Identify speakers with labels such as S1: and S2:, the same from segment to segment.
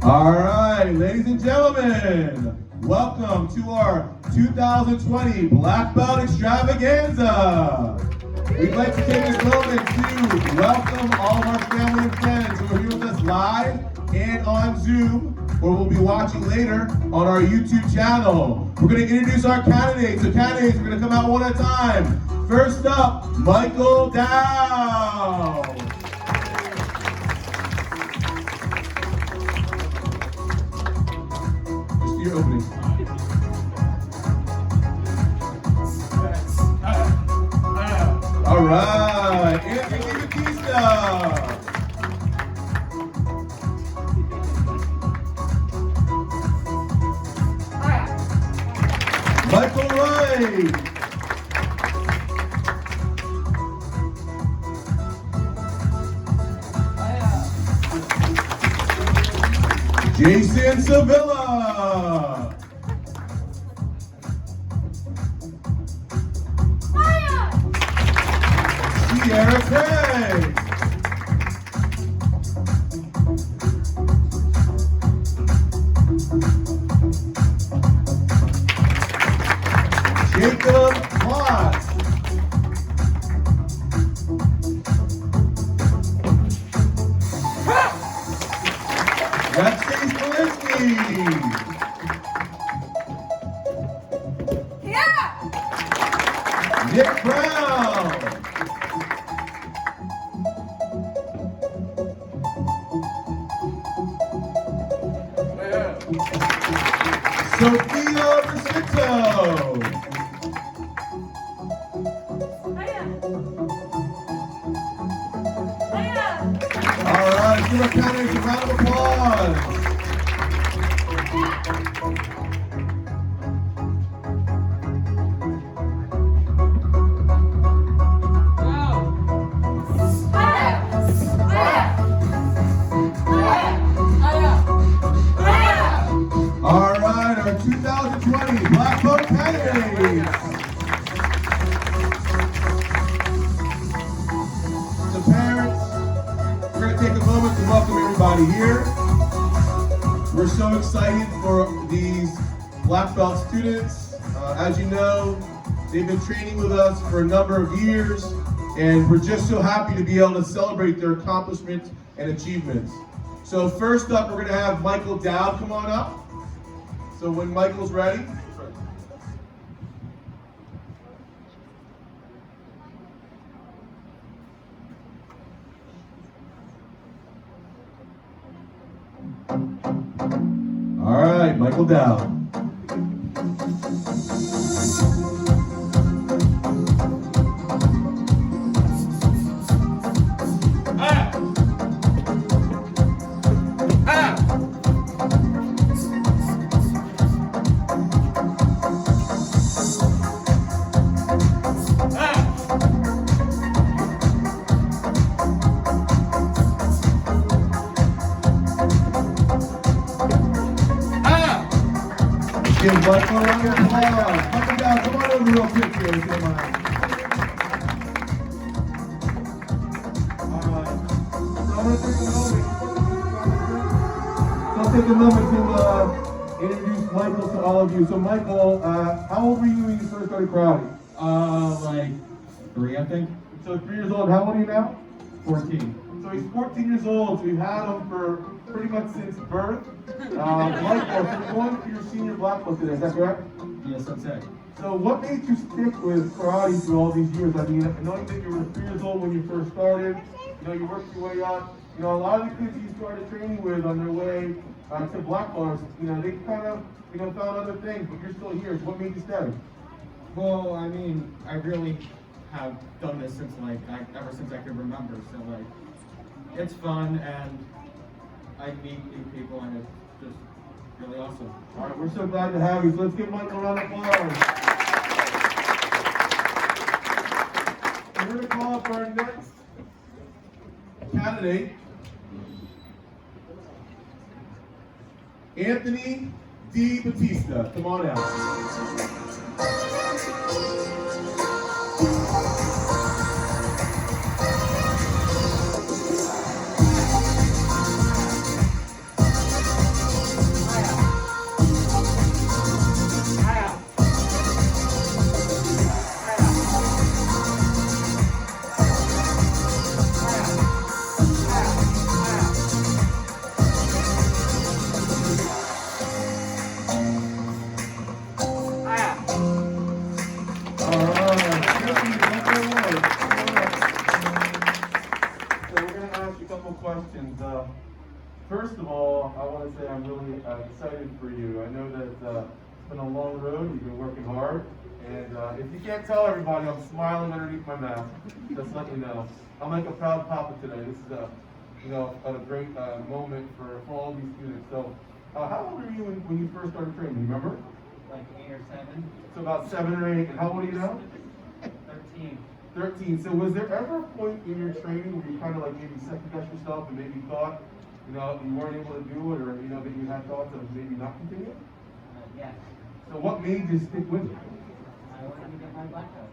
S1: All right, ladies and gentlemen, welcome to our 2020 Black Belt Extravaganza. We'd like to take this moment to welcome all of our family and friends who are here with us live and on Zoom, or we'll be watching later on our YouTube channel. We're going to introduce our candidates. The candidates are going to come out one at a time. First up, Michael Dow. Just your opening. All right, Anthony Batista. Michael Wright. Jason Sevilla. Sierra Craig. Jacob Watts. Alexei Smolinski.
S2: Yeah!
S1: Nick Brown. Sophia Rosito. All right, give our candidates a round of applause. All right, our 2020 Black Belt candidates. The parents, we're going to take a moment to welcome everybody here. We're so excited for these Black Belt students. As you know, they've been training with us for a number of years, and we're just so happy to be able to celebrate their accomplishments and achievements. So first up, we're going to have Michael Dowd come on up. So when Michael's ready. All right, Michael Dowd. Give Michael a round of applause. Michael Dow, come on over real quick here, if you don't mind. All right. So I'm going to take a moment to introduce Michael to all of you. So Michael, how old were you when you first started karate?
S3: Like 3, I think.
S1: So 3 years old. How old are you now?
S3: 14.
S1: So he's 14 years old, so we've had him for pretty much since birth. Michael, so you're going to your senior black belt today, is that correct?
S3: Yes, that's it.
S1: So what made you stick with karate through all these years? I mean, knowing that you were 3 years old when you first started, you worked your way up. A lot of the kids you started training with on their way to black belts, they kind of, found other things, but you're still here. So what made you stay?
S3: Well, I mean, I really have done this since ever since I could remember. So it's fun and I meet new people and it's just really awesome.
S1: All right, we're so glad to have you. So let's give Michael a round of applause. We're going to call up our next candidate, Anthony D. Batista. Come on out.
S2: couple questions. First of all, I want to say I'm really excited for you. I know that it's been a long road. You've been working hard. And if you can't tell everybody, I'm smiling underneath my mask. Just let you know. I'm like a proud papa today. This is a great moment for all these students. So, how old were you when you first started training? Remember?
S3: Like 8 or 7.
S2: So about 7 or 8. And how old are you now?
S3: 13.
S2: 13. So was there ever a point in your training where you kind of like maybe second-guessed yourself and maybe thought, you weren't able to do it, or that you had thoughts of maybe not continuing?
S3: Yes.
S2: So what made you stick with it?
S3: I wanted to get my black belt.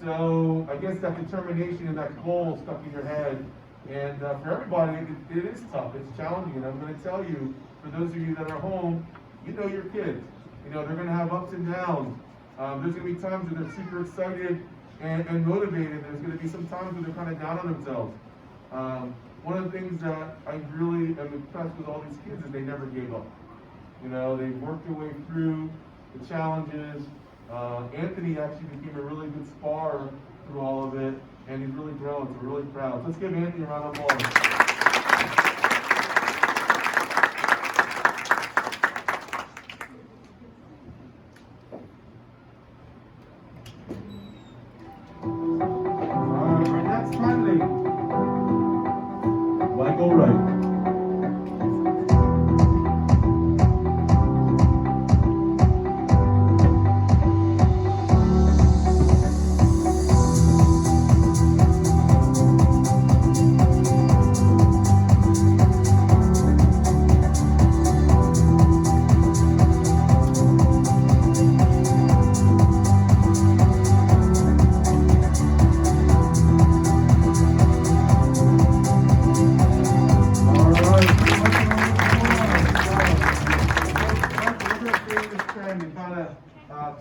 S2: So I guess that determination and that goal stuck in your head. And for everybody, it is tough. It's challenging. And I'm going to tell you, for those of you that are home, your kids. They're going to have ups and downs. There's going to be times where they're super excited and motivated. There's going to be some times where they're kind of down on themselves. One of the things that I really am impressed with all these kids is they never gave up. They worked their way through the challenges. Anthony actually became a really good spar through all of it, and he's really grown, so we're really proud. So let's give Anthony a round of applause. Our next candidate,
S1: Michael Wright.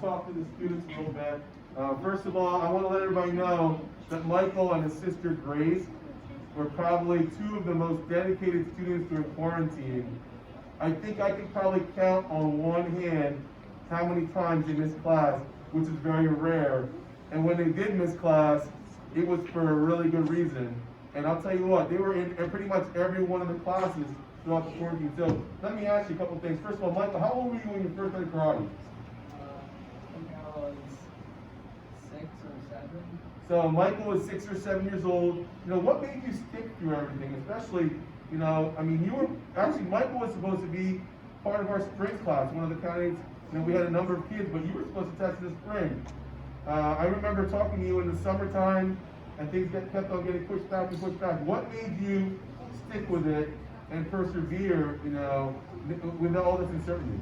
S2: Talk to the students a little bit. First of all, I want to let everybody know that Michael and his sister Grace were probably two of the most dedicated students during quarantine. I think I could probably count on one hand how many times they missed class, which is very rare. And when they did miss class, it was for a really good reason. And I'll tell you what, they were in pretty much every one of the classes throughout the quarantine. So let me ask you a couple things. First of all, Michael, how old were you when you first started karate?
S3: I was 6 or 7.
S2: So Michael was 6 or 7 years old. What made you stick through everything? Especially, you were actually, Michael was supposed to be part of our spring class, one of the candidates. We had a number of kids, but you were supposed to test in the spring. I remember talking to you in the summertime, and things kept on getting pushed back and pushed back. What made you stick with it and persevere, with all this uncertainty?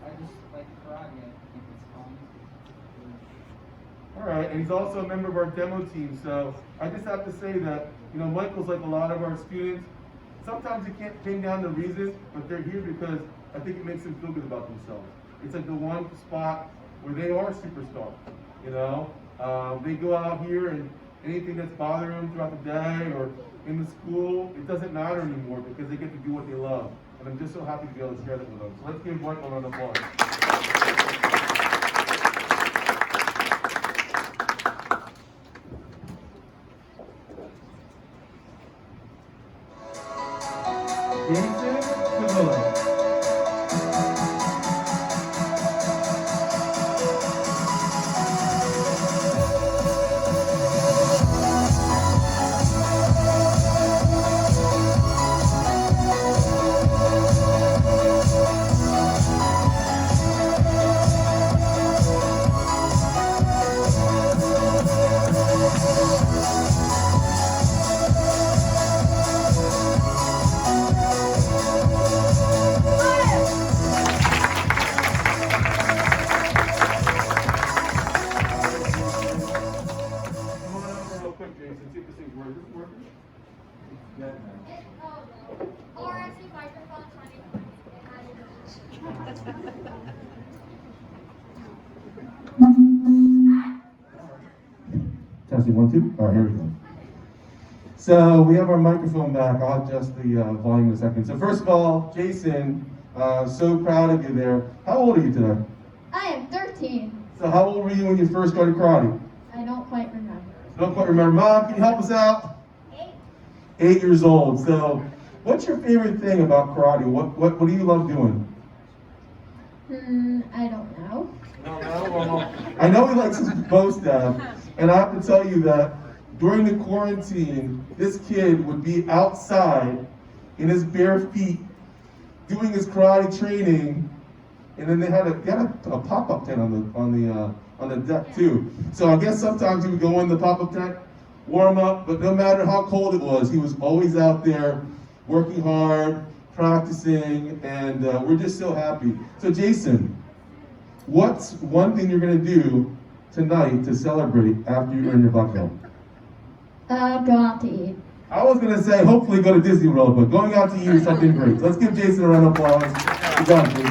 S3: I just like karate. I think it's fun.
S2: All right, and he's also a member of our demo team. So I just have to say that, Michael's like a lot of our students. Sometimes you can't pin down the reasons, but they're here because I think it makes them feel good about themselves. It's like the one spot where they are superstars. They go out here and anything that's bothering them throughout the day or in the school, it doesn't matter anymore because they get to do what they love. And I'm just so happy to be able to share that with them. So let's give Michael a round of applause. Jason Cavilla.
S1: Testing 1, 2. All right, here we go. So we have our microphone back. I'll adjust the volume in a second. So first of all, Jason, so proud of you there. How old are you today?
S4: I am 13.
S1: So how old were you when you first started karate?
S4: I don't quite remember.
S1: Don't quite remember. Mom, can you help us out?
S4: 8.
S2: 8 years old. So, what's your favorite thing about karate? What do you love doing?
S4: I don't know.
S2: I know he likes his bow staff, and I have to tell you that during the quarantine, this kid would be outside in his bare feet doing his karate training, and then they had a pop-up tent on the deck too. So I guess sometimes he would go in the pop-up tent, warm up, but no matter how cold it was, he was always out there working hard, practicing, and we're just so happy. So Jason, what's one thing you're gonna do tonight to celebrate after you earn your black belt?
S4: Go out to eat.
S2: I was gonna say hopefully go to Disney World, but going out to eat is something great. Let's give Jason a round of applause. Good job, Jason.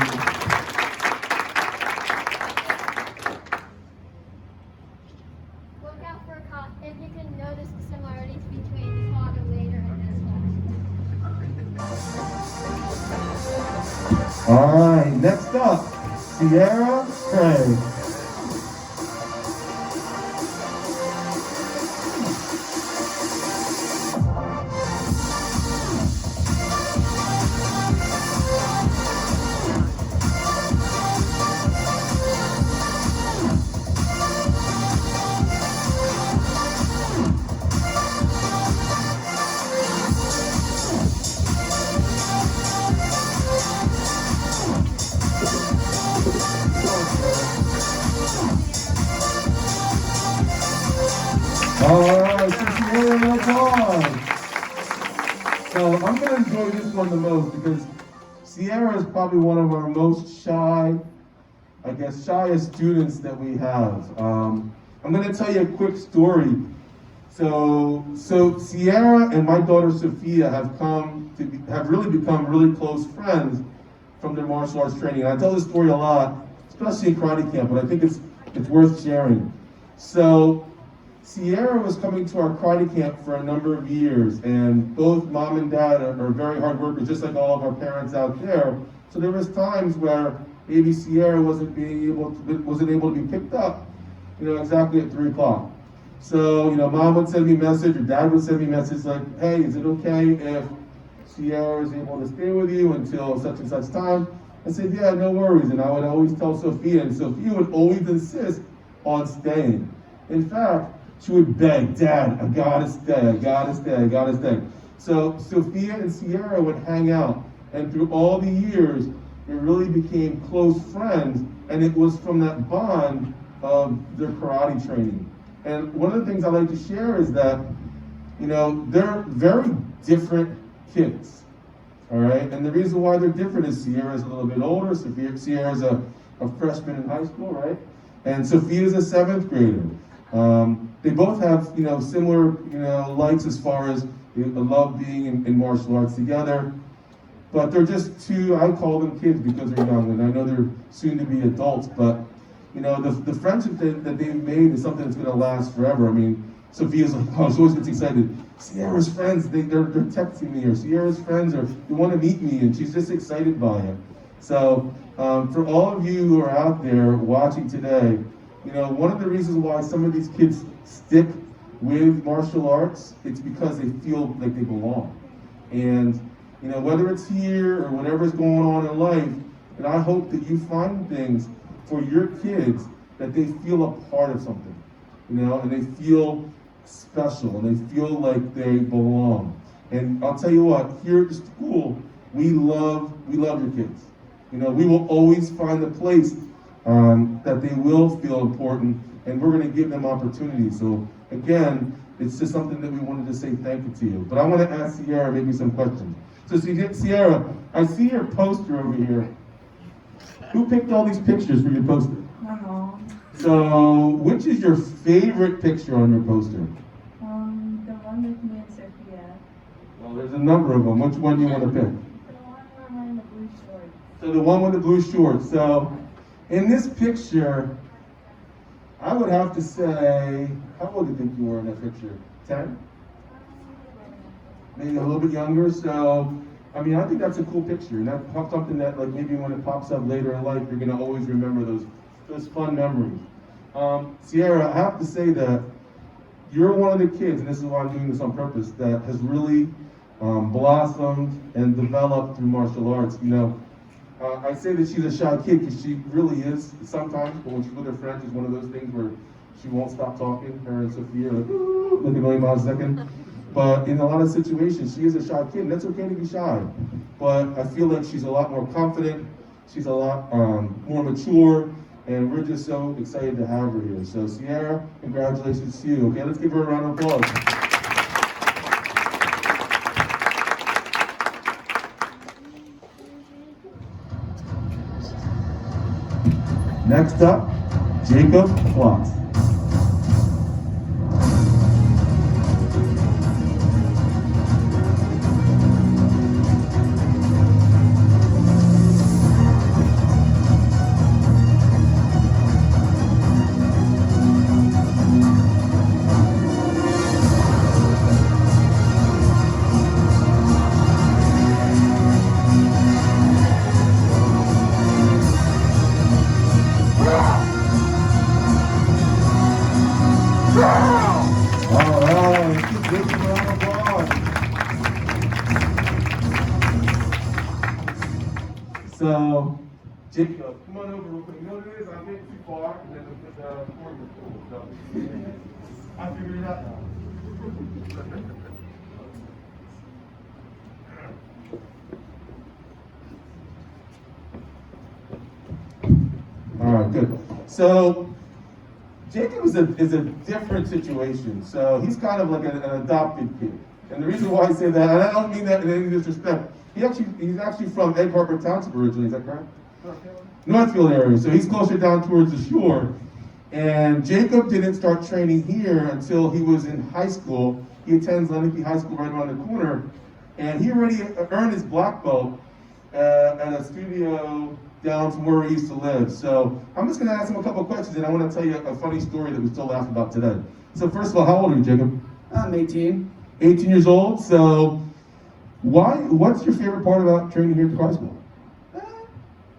S5: Look out for if you can notice the similarities between father later and this one.
S2: All right, next up, Sierra Craig. All right, Sierra, applause. So I'm going to enjoy this one the most because Sierra is probably one of our most shy, shyest students that we have. I'm going to tell you a quick story. So Sierra and my daughter Sophia have really become really close friends from their martial arts training. And I tell this story a lot, especially in karate camp, but I think it's worth sharing. So Sierra was coming to our karate camp for a number of years, and both mom and dad are very hard workers, just like all of our parents out there. So there was times where maybe Sierra wasn't able to be picked up, exactly at 3 o'clock. So, mom would send me a message, or dad would send me a message like, hey, is it okay if Sierra is able to stay with you until such and such time? I said, yeah, no worries. And I would always tell Sophia, and Sophia would always insist on staying. In fact, she would beg, Dad, I gotta stay. So Sophia and Sierra would hang out, and through all the years, they really became close friends, and it was from that bond of their karate training. And one of the things I like to share is that, they're very different kids, all right? And the reason why they're different is Sierra's a little bit older, Sierra's a freshman in high school, right? And Sophia's a 7th grader. They both have, similar, likes as far as they love being in martial arts together. But they're just two, I call them kids because they're young, and I know they're soon to be adults, but, the friendship that they've made is something that's going to last forever. I mean, Sophia's like, oh, she always gets excited. Sierra's friends, they're texting me, or Sierra's friends, or they want to meet me, and she's just excited by it. So, for all of you who are out there watching today, one of the reasons why some of these kids stick with martial arts, it's because they feel like they belong. And, whether it's here or whatever's going on in life, and I hope that you find things for your kids that they feel a part of something, and they feel special, and they feel like they belong. And I'll tell you what, here at the school, we love your kids. We will always find a place that they will feel important, and we're going to give them opportunities. So again, it's just something that we wanted to say thank you to you. But I want to ask Sierra maybe some questions. So Sierra, I see your poster over here. Who picked all these pictures for your poster?
S6: My mom.
S2: So which is your favorite picture on your poster?
S6: The one with me and Sophia.
S2: Well, there's a number of them. Which one do you want to pick?
S6: The one where I'm wearing the blue shorts.
S2: So the one with the blue shorts. So in this picture, I would have to say, how old do you think you were in that picture? 10? Maybe a little bit younger. So, I think that's a cool picture. And that's something that, like, maybe when it pops up later in life, you're going to always remember those fun memories. Sierra, I have to say that you're one of the kids, and this is why I'm doing this on purpose, that has really blossomed and developed through martial arts. You know, I say that she's a shy kid because she really is sometimes, but when she's with her friends, it's one of those things where she won't stop talking. Her and Sophia are like, "Ooh," like a million miles a second. But in a lot of situations, she is a shy kid, and that's okay to be shy. But I feel like she's a lot more confident, she's a lot more mature, and we're just so excited to have her here. So Sierra, congratulations to you. Okay, let's give her a round of applause. Next up, Jacob Klotz. So, Jacob, come on over real quick. You know what it is? I'm getting too far, and then the cord is cool. So, I figured it out now. All right, good. So, Jacob is a different situation. So, he's kind of like an adopted kid. And the reason why I say that, and I don't mean that in any disrespect, he's actually from Egg Harbor Township originally, is that correct? Northfield area, so he's closer down towards the shore. And Jacob didn't start training here until he was in high school. He attends Lenape High School right around the corner. And he already earned his black belt at a studio down from where he used to live. So I'm just gonna ask him a couple of questions, and I wanna tell you a funny story that we still laugh about today. So first of all, how old are you, Jacob?
S7: I'm 18.
S2: 18 years old, so what's your favorite part about training here at the high school?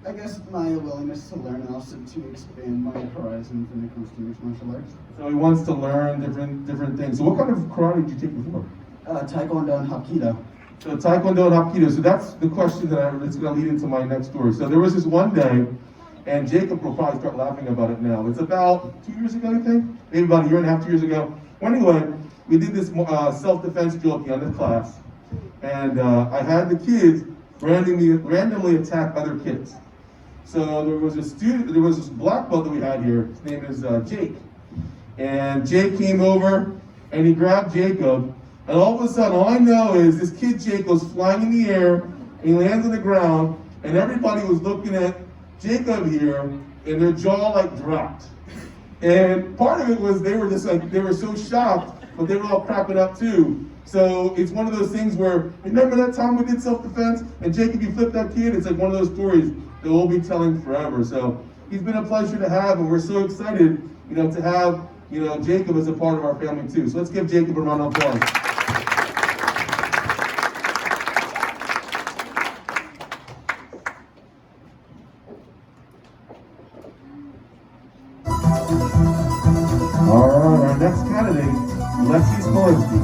S7: I guess my willingness to learn and also to expand my horizons when it comes to mixed martial arts.
S2: So he wants to learn different things. So what kind of karate did you take before?
S7: Taekwondo and Hapkido.
S2: So Taekwondo and Hapkido. So that's the question that's going to lead into my next story. So there was this one day, and Jacob will probably start laughing about it now. It's about 2 years ago, I think? Maybe about a year and a half, 2 years ago. Well, anyway, we did this self-defense drill at the end of class. And I had the kids randomly attack other kids. So there was this black belt that we had here. His name is Jake. And Jake came over and he grabbed Jacob. And all of a sudden, all I know is this kid Jake goes flying in the air and he lands on the ground. And everybody was looking at Jacob here and their jaw like dropped. And part of it was they were so shocked, but they were all cracking up too. So it's one of those things where, remember that time we did self-defense and Jacob, you flipped that kid? It's like one of those stories that we'll be telling forever. So he's been a pleasure to have, and we're so excited, to have, Jacob as a part of our family too. So let's give Jacob a round of applause. All right, our next candidate, Lexi Smolinski.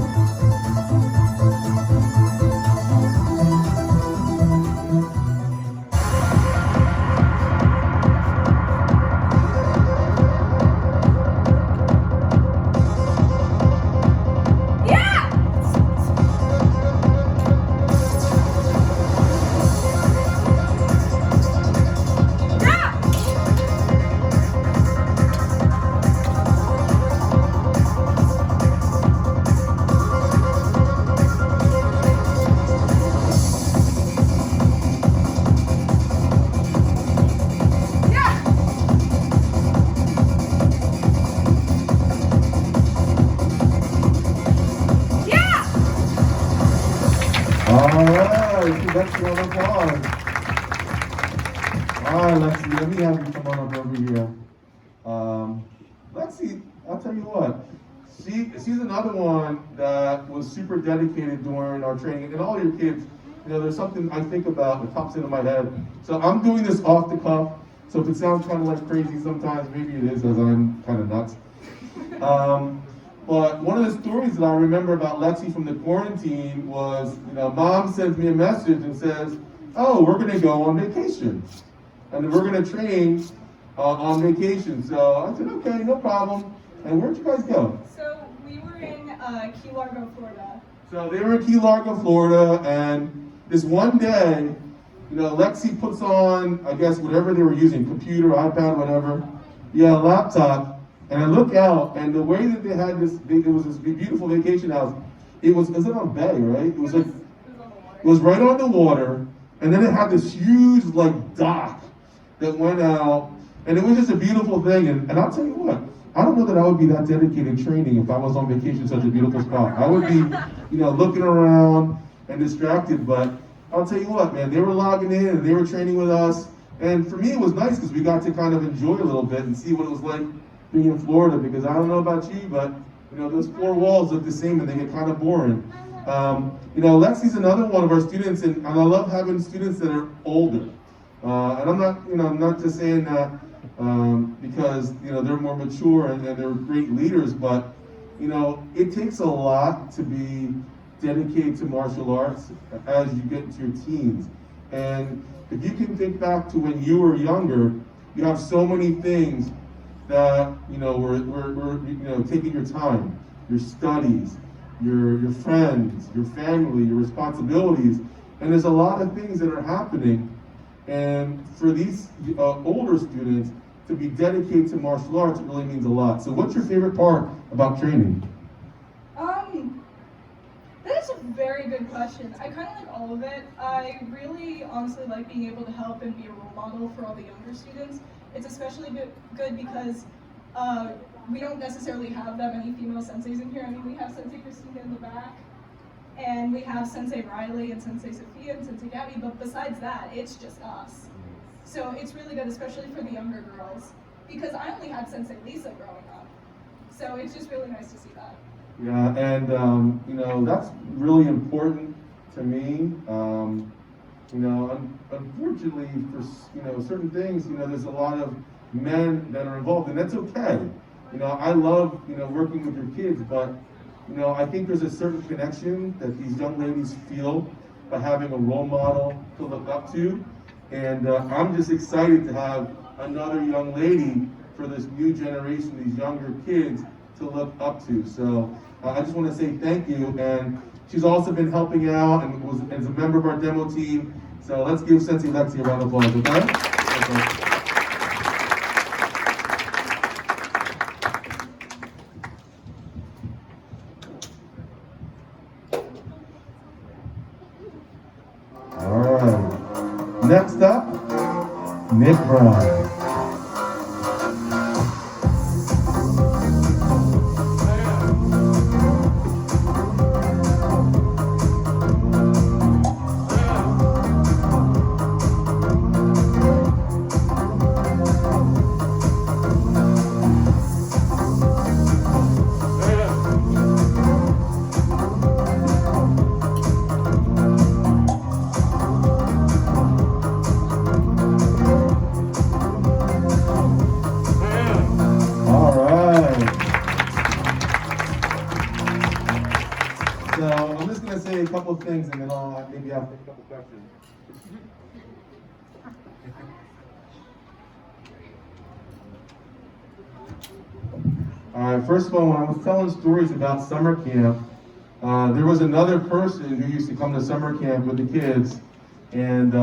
S2: Lexi, round of applause. All right, Lexi, let me have you come on up over here. Lexi, I'll tell you what, she's another one that was super dedicated during our training, and all your kids, there's something I think about that pops into my head. So I'm doing this off the cuff, so if it sounds kind of like crazy sometimes, maybe it is, as I'm kind of nuts. But one of the stories that I remember about Lexi from the quarantine was, mom sends me a message and says, oh, we're gonna go on vacation. And we're gonna train on vacation. So I said, okay, no problem. And where'd you guys go?
S6: So we were in Key Largo, Florida.
S2: So they were in Key Largo, Florida, and this one day, Lexi puts on, I guess, whatever they were using, computer, iPad, whatever, a laptop, and I look out, and the way that they had this, it was this beautiful vacation house. It was on a bay, right? It was like, it was right on the water, and then it had this huge, dock that went out, and it was just a beautiful thing, and I'll tell you what, I don't know that I would be that dedicated training if I was on vacation in such a beautiful spot. I would be, looking around and distracted, but I'll tell you what, man, they were logging in and they were training with us. And for me, it was nice because we got to kind of enjoy a little bit and see what it was like being in Florida, because I don't know about you, but, those four walls look the same and they get kind of boring. Lexi's another one of our students, and I love having students that are older. And I'm not just saying that because they're more mature and they're great leaders, but it takes a lot to be dedicated to martial arts as you get into your teens. And if you can think back to when you were younger, you have so many things that were taking your time, your studies, your friends, your family, your responsibilities, and there's a lot of things that are happening. And for these older students to be dedicated to martial arts, it really means a lot. So what's your favorite part about training?
S6: That's a very good question. I kind of like all of it. I really honestly like being able to help and be a role model for all the younger students. It's especially good because we don't necessarily have that many female senseis in here. I mean, we have Sensei Christina in the back, and we have Sensei Riley and Sensei Sophia and Sensei Gabby, but besides that, it's just us. So it's really good, especially for the younger girls, because I only had Sensei Lisa growing up. So it's just really nice to see that.
S2: Yeah, and that's really important to me. Unfortunately for certain things, there's a lot of men that are involved, and that's okay. I love working with your kids, but I think there's a certain connection that these young ladies feel by having a role model to look up to, and I'm just excited to have another young lady for this new generation, these younger kids to look up to. So I just want to say thank you, and she's also been helping out and was as a member of our demo team. So let's give Sensei Lexi a round of applause, okay? All right. Next up, Nick Brown. Things, and then I'll maybe ask a couple questions. All right, first of all, when I was telling stories about summer camp, there was another person who used to come to summer camp with the kids, and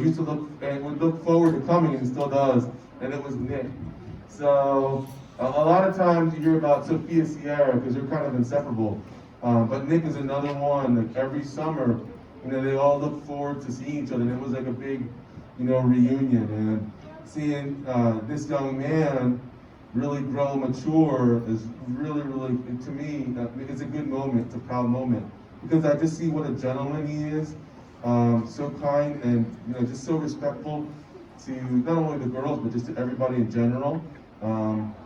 S2: used to look and would look forward to coming, and still does, and it was Nick. So a lot of times you hear about Sophia Sierra because they're kind of inseparable. But Nick is another one. Like every summer, they all look forward to seeing each other. And it was like a big, reunion. And seeing this young man really grow and mature is really, really, to me, it's a good moment. It's a proud moment because I just see what a gentleman he is. So kind and just so respectful to not only the girls but just to everybody in general.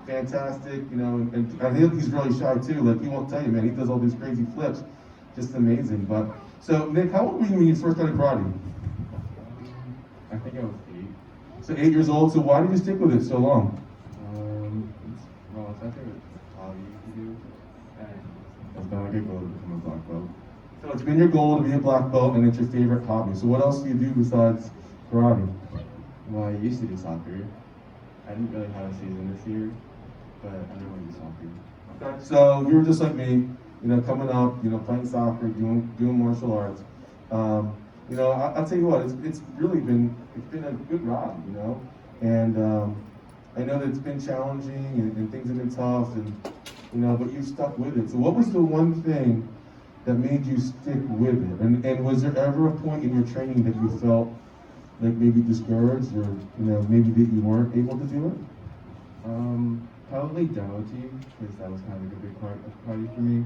S2: Fantastic, and I think he's really shy too. Like he won't tell you, man. He does all these crazy flips, just amazing. But so, Nick, how old were you when you first started karate?
S3: I think I was 8.
S2: So 8 years old. So why did you stick with it so long?
S3: Well, it's my favorite hobby to do.
S8: been like a goal to become a black belt.
S1: So it's been your goal to be a black belt, and it's your favorite hobby. So what else do you do besides karate?
S8: Well, I used to do soccer. I didn't really have a season this year, but I really want to do soccer.
S1: Okay. So you were just like me, coming up, playing soccer, doing martial arts. I'll tell you what, it's really been a good ride, and I know that it's been challenging and things have been tough, and but you've stuck with it. So what was the one thing that made you stick with it? And was there ever a point in your training that you felt like maybe discouraged or maybe that you weren't able to do it?
S8: Probably demo team, because that was kind of like a big part of karate for me.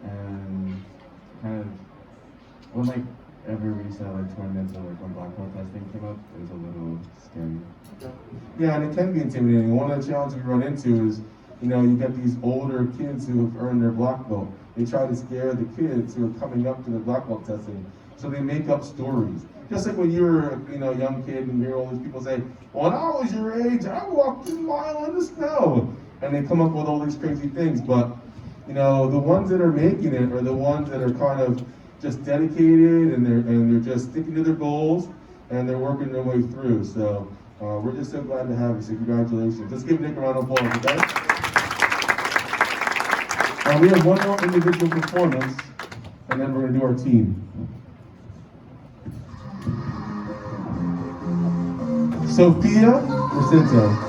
S8: And kind of when like every reset like tournaments or like when black belt testing came up, it was a little scary.
S1: Yeah, and it can be intimidating. One of the challenges we run into is, you get these older kids who have earned their black belt. They try to scare the kids who are coming up to the black belt testing. So they make up stories. Just like when you were, a young kid and you hear all these people say, when I was your age, I walked a mile in the snow. And they come up with all these crazy things. But, the ones that are making it are the ones that are kind of just dedicated and they're just sticking to their goals and they're working their way through. So we're just so glad to have you. So congratulations. Let's give Nick a round of applause, okay? We have one more individual performance and then we're going to do our team. Sophia Jacinto.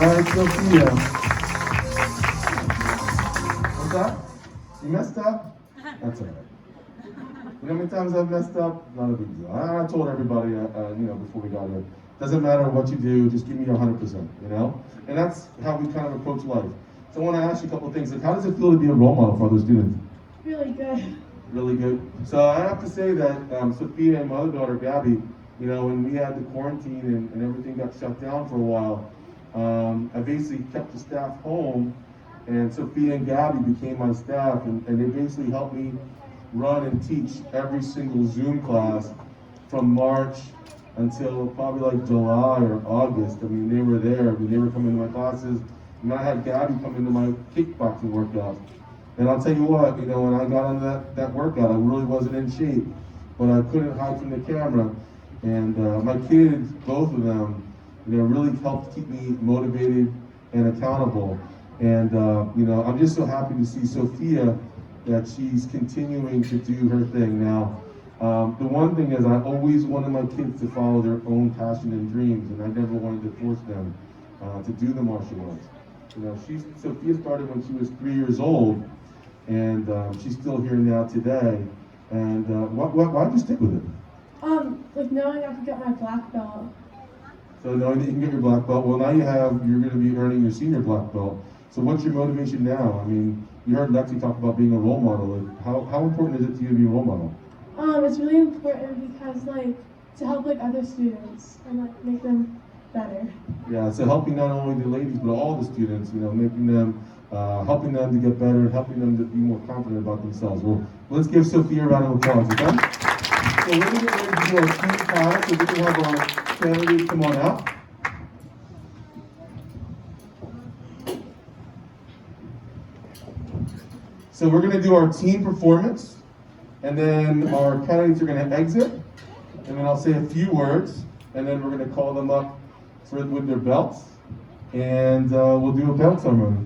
S1: Alright, Sophia. What's that? You messed up? That's alright. You know how many times I've messed up? Not a big deal. I told everybody, before we got here, doesn't matter what you do, just give me your 100%, And that's how we kind of approach life. So I want to ask you a couple of things. Like, how does it feel to be a role model for other students?
S4: Really good.
S1: Really good. So I have to say that Sophia and my other daughter, Gabby, when we had the quarantine and everything got shut down for a while, I basically kept the staff home, and Sophia and Gabby became my staff, and they basically helped me run and teach every single Zoom class from March until probably like July or August. I mean, they were there. I mean, they were coming to my classes, and I had Gabby come into my kickboxing workout. And I'll tell you what, when I got on that workout, I really wasn't in shape, but I couldn't hide from the camera. And my kids, both of them, really helped keep me motivated and accountable. And I'm just so happy to see Sophia that she's continuing to do her thing. Now, the one thing is I always wanted my kids to follow their own passion and dreams, and I never wanted to force them to do the martial arts. Sophia started when she was 3 years old, and she's still here now today. And why'd you stick with it?
S4: Like knowing I could get my black belt.
S1: So knowing that you can get your black belt, well now you're going to be earning your senior black belt. So what's your motivation now? I mean, you heard Lexi talk about being a role model. Like, how important is it to you to be a role model?
S4: It's really important because to help other students and make them better.
S1: Yeah, so helping not only the ladies but all the students, making them, helping them to get better and helping them to be more confident about themselves. Well, let's give Sophia a round of applause, okay? So we're going to get ready to do our team class, so we can have our candidates come on out. So we're going to do our team performance, and then our candidates are going to exit, and then I'll say a few words, and then we're going to call them up with their belts, and we'll do a belt ceremony.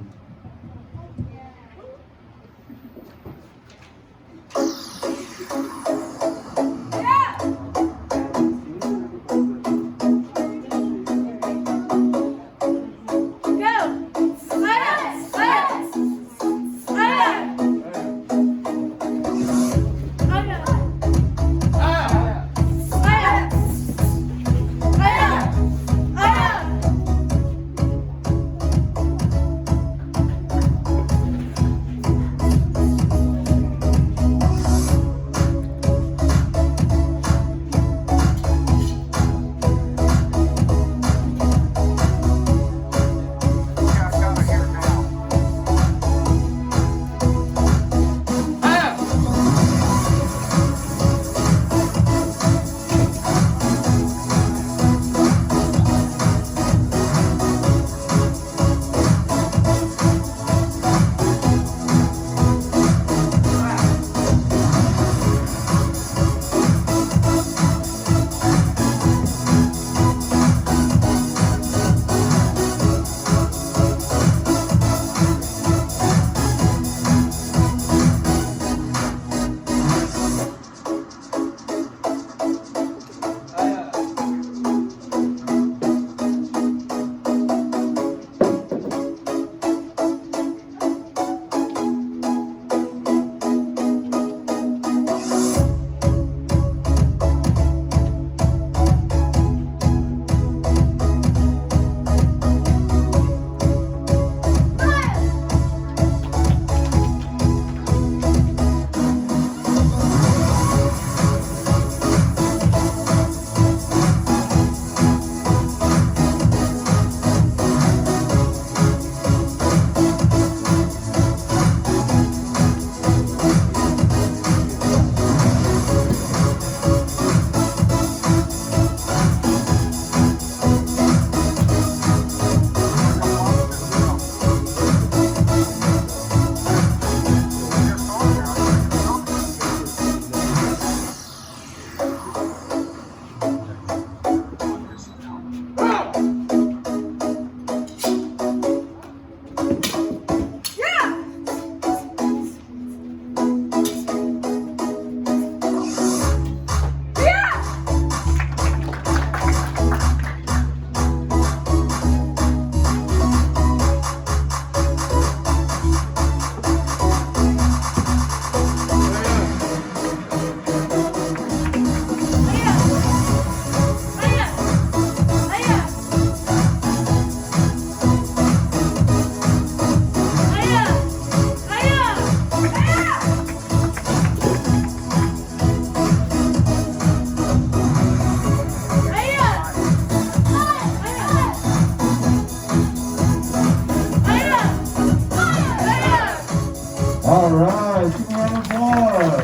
S2: All right, give a round of applause.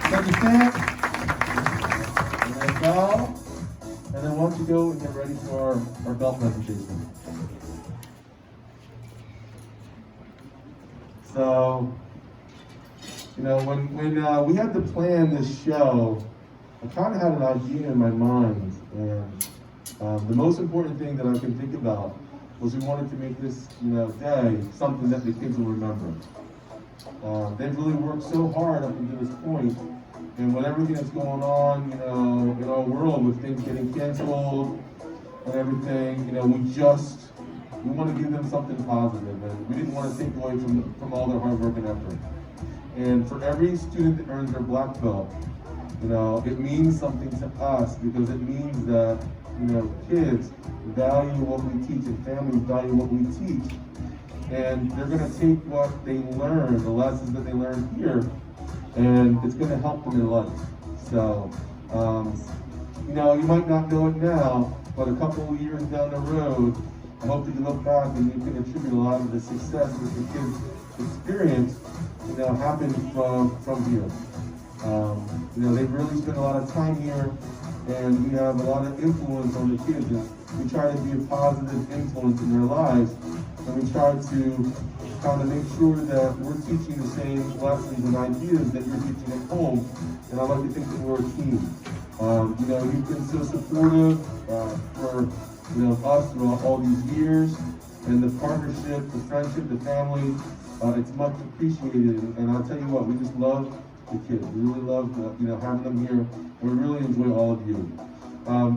S2: Can you stand? And then bow. And then why don't you go and get ready for our belt presentation. So, you know, when we had to plan this show, I kind of had an idea in my mind, and the most important thing that I could think about was we wanted to make this, day something that the kids will remember. They've really worked so hard up until this point, and with everything that's going on, in our world with things getting canceled and everything, we want to give them something positive, and we didn't want to take away from all their hard work and effort. And for every student that earns their black belt, it means something to us because it means that, kids value what we teach and families value what we teach. And they're going to take what they learn, the lessons that they learn here, and it's going to help them in life. So, you might not know it now, but a couple of years down the road, I hope that you look back and you can attribute a lot of the success that the kids experience, happened from here. They've really spent a lot of time here, and we have a lot of influence on the kids. And we try to be a positive influence in their lives, and we try to kind of make sure that we're teaching the same lessons and ideas that you're teaching at home. And I like to think that we're a team. You've been so supportive for us throughout all these years, and the partnership, the friendship, the family, it's much appreciated. And I'll tell you what, we just love the kids. We really love having them here, and we really enjoy all of you.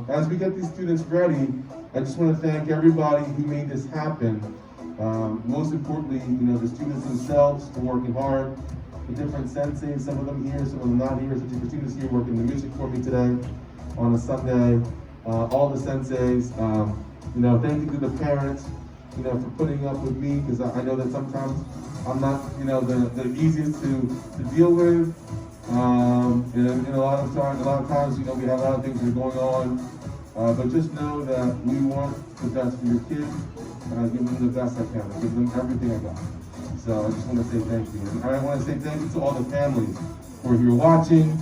S2: As we get these students ready, I just want to thank everybody who made this happen. Most importantly, the students themselves for working hard, the different senseis, some of them here, some of them not here, such as Christina's here working the music for me today on a Sunday, all the senseis, thank you to the parents, for putting up with me, because I know that sometimes I'm not, the easiest to deal with, and a lot of times, we have a lot of things that are going on, but just know that we want the best for your kids, and I give them the best I can. I give them everything I got. So I just want to say thank you. And I want to say thank you to all the families who are here watching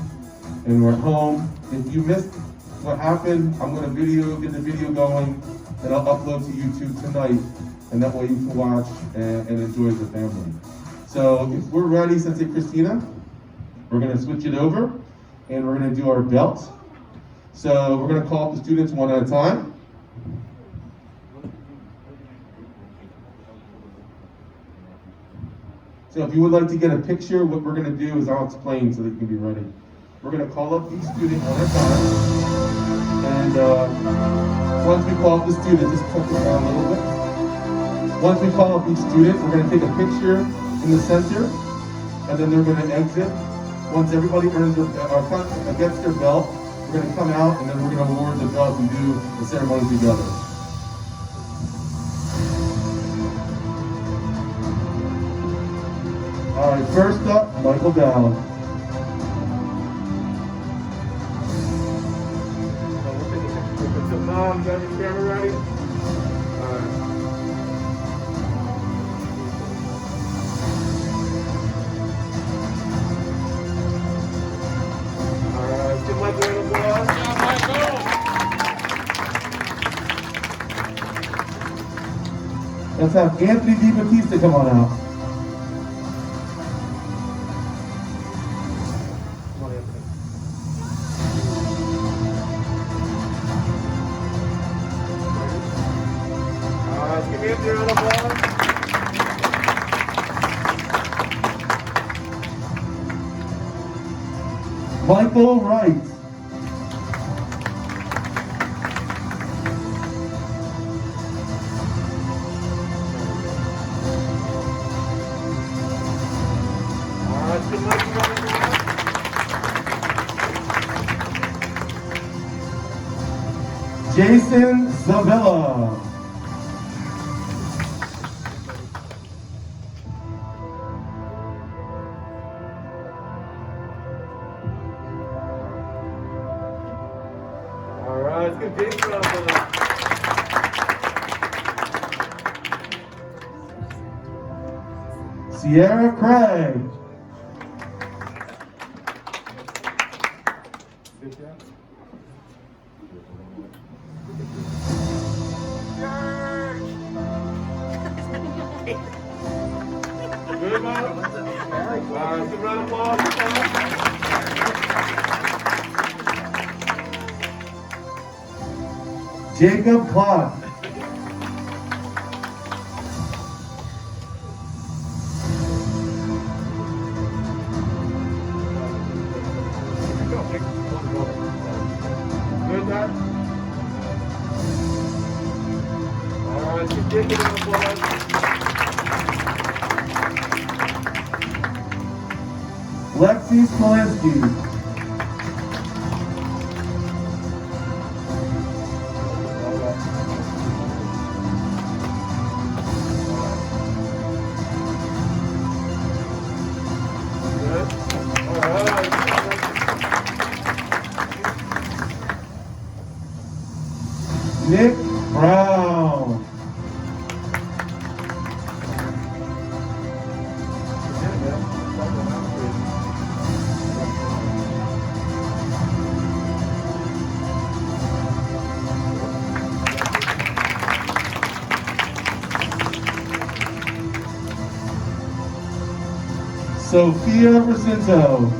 S2: and who are at home. If you missed what happened, I'm going to get the video going, and I'll upload to YouTube tonight, and that way you can watch and enjoy as a family. So if we're ready, Sensei Christina, we're going to switch it over, and we're going to do our belts. So we're going to call up the students one at a time. So if you would like to get a picture, what we're going to do is I'll explain so that you can be ready. We're going to call up each student one at a time. And once we call up the student, just touch it down a little bit. Once we call up each student, we're going to take a picture in the center, and then they're going to exit. Once everybody gets their belt, we're going to come out, and then we're going to award the belt and do the ceremony together. All right, first up, Michael Dowd. So Mom, you got your camera ready? All right. All right, give Michael an applause. Yeah, Michael. Let's have Anthony DiBattista come on out. Michael Wright. Jason Zavella. Let's give Jason a round of applause.
S1: Sierra Craig.
S2: Good, Mom? Give a round of applause.
S1: Jacob Clark.
S2: Good, Dad? All right, keep taking an applause.
S1: Lexi Smolinski.
S2: Good. All right.
S1: Nick Brown. Sophia Recinto.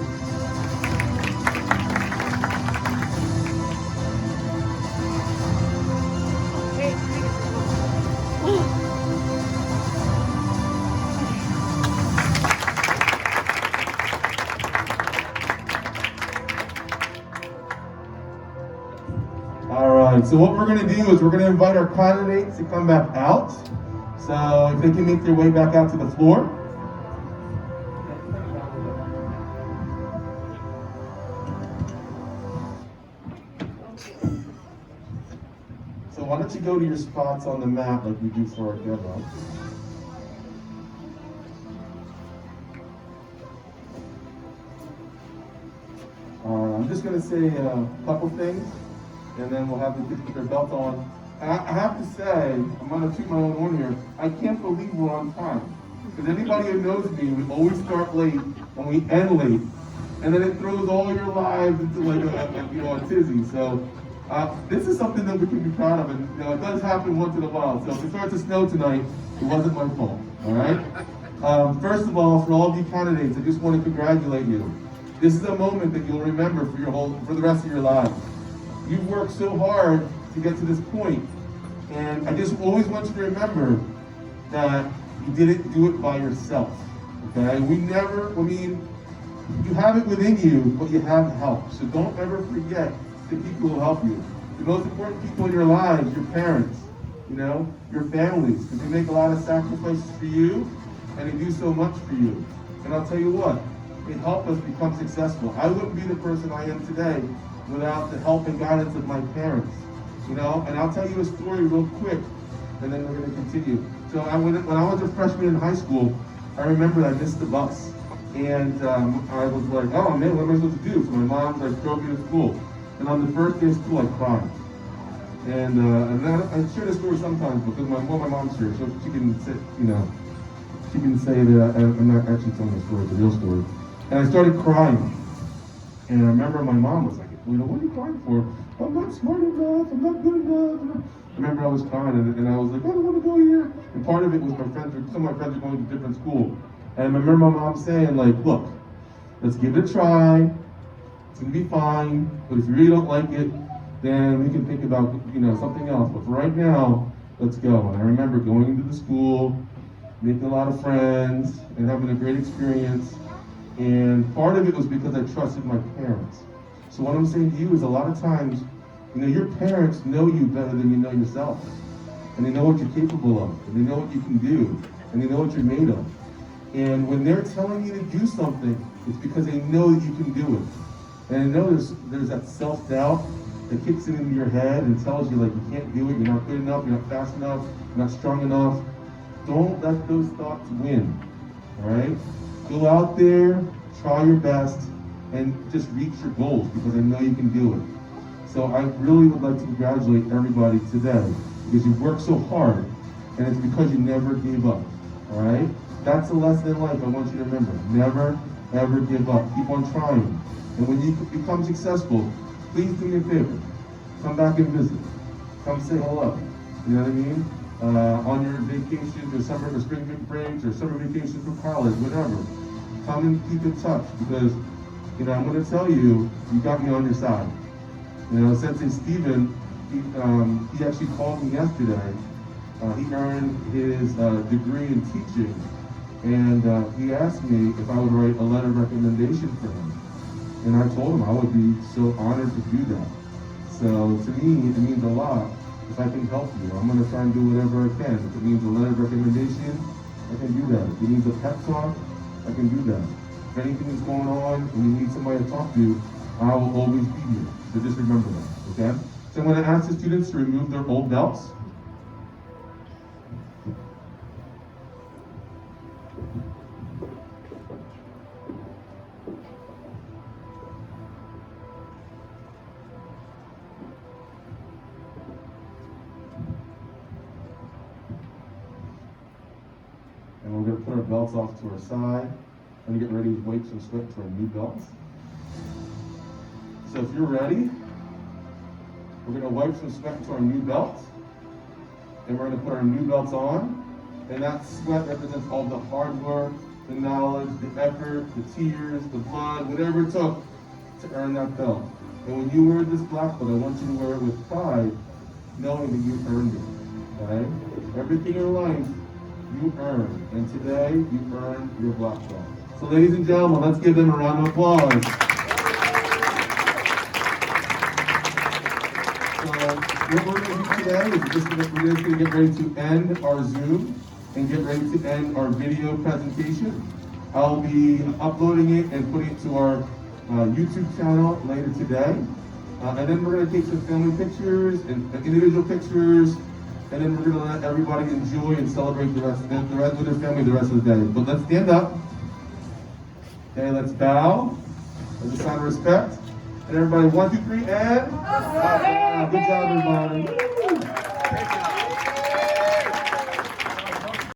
S1: All right, so what we're gonna do is we're gonna invite our candidates to come back out. So if they can make their way back out to the floor. So why don't you go to your spots on the map like we do for our demo. I'm just gonna say a couple things, and then we'll have the kids put their belts on. I have to say, I'm gonna toot my own horn here, I can't believe we're on time. Because anybody who knows me, we always start late and we end late. And then it throws all your lives into like a tizzy. So this is something that we can be proud of, and it does happen once in a while. So if it starts to snow tonight, it wasn't my fault, all right? First of all, for all of you candidates, I just want to congratulate you. This is a moment that you'll remember for the rest of your lives. You've worked so hard to get to this point, and I just always want you to remember that you didn't do it by yourself, okay? You have it within you, but you have help. So don't ever forget the people who help you. The most important people in your lives, your parents, your families, because they make a lot of sacrifices for you, and they do so much for you. And I'll tell you what, it helped us become successful. I wouldn't be the person I am today without the help and guidance of my parents, And I'll tell you a story real quick, and then we're going to continue. So when I was a freshman in high school, I remember I missed the bus. And I was like, oh man, what am I supposed to do? So my mom drove me to school. And on the first day of school, I cried. And then I share this story sometimes because my mom's here, so she can say, she can say that I'm not actually telling the story, it's a real story. And I started crying. And I remember my mom was like, what are you crying for? I'm not smart enough, I'm not good enough. I remember I was crying and I was like, I don't want to go here. And part of it was some of my friends were going to different school. And I remember my mom saying look, let's give it a try. It's gonna be fine. But if you really don't like it, then we can think about, something else. But for right now, let's go. And I remember going into the school, making a lot of friends, and having a great experience. And part of it was because I trusted my parents. So what I'm saying to you is a lot of times, your parents know you better than you know yourself. And they know what you're capable of, and they know what you can do, and they know what you're made of. And when they're telling you to do something, it's because they know that you can do it. And I know there's that self-doubt that kicks into your head and tells you you can't do it, you're not good enough, you're not fast enough, you're not strong enough. Don't let those thoughts win, all right? Go out there, try your best, and just reach your goals because I know you can do it. So I really would like to congratulate everybody today because you've worked so hard, and it's because you never gave up, all right?
S2: That's a lesson in life I want you to remember. Never, ever give up. Keep on trying. And when you become successful, please do me a favor. Come back and visit. Come say hello. You know what I mean? On your vacations or summer or spring breaks or summer vacations for college, whatever. Come and keep in touch because, you know, I'm going to tell you, you got me on your side. You know, Sensei Steven, he actually called me yesterday. He earned his degree in teaching, and he asked me if I would write a letter of recommendation for him. And I told him I would be so honored to do that. So to me, it means a lot if I can help you. I'm going to try and do whatever I can. If it means a letter of recommendation, I can do that. If it means a pep talk, I can do that. If anything is going on and you need somebody to talk to, I will always be here. So just remember that, okay? So I'm going to ask the students to remove their old belts. And we're going to put our belts off to our side and get ready to wipe some sweat to our new belts. So if you're ready, we're going to wipe some sweat to our new belts. And we're going to put our new belts on. And that sweat represents all the hard work, the knowledge, the effort, the tears, the blood, whatever it took to earn that belt. And when you wear this black belt, I want you to wear it with pride, knowing that you earned it. Okay? Everything in life, you earn. And today, you earned your black belt. So ladies and gentlemen, let's give them a round of applause. So what we're going to do today is we're just going to get ready to end our Zoom and get ready to end our video presentation. I'll be uploading it and putting it to our YouTube channel later today. And then we're going to take some family pictures and individual pictures. And then we're going to let everybody enjoy and celebrate the rest with their family the rest of the day. But let's stand up. Okay, let's bow as a sign of respect. And everybody, 1, 2, 3, and good job, everybody.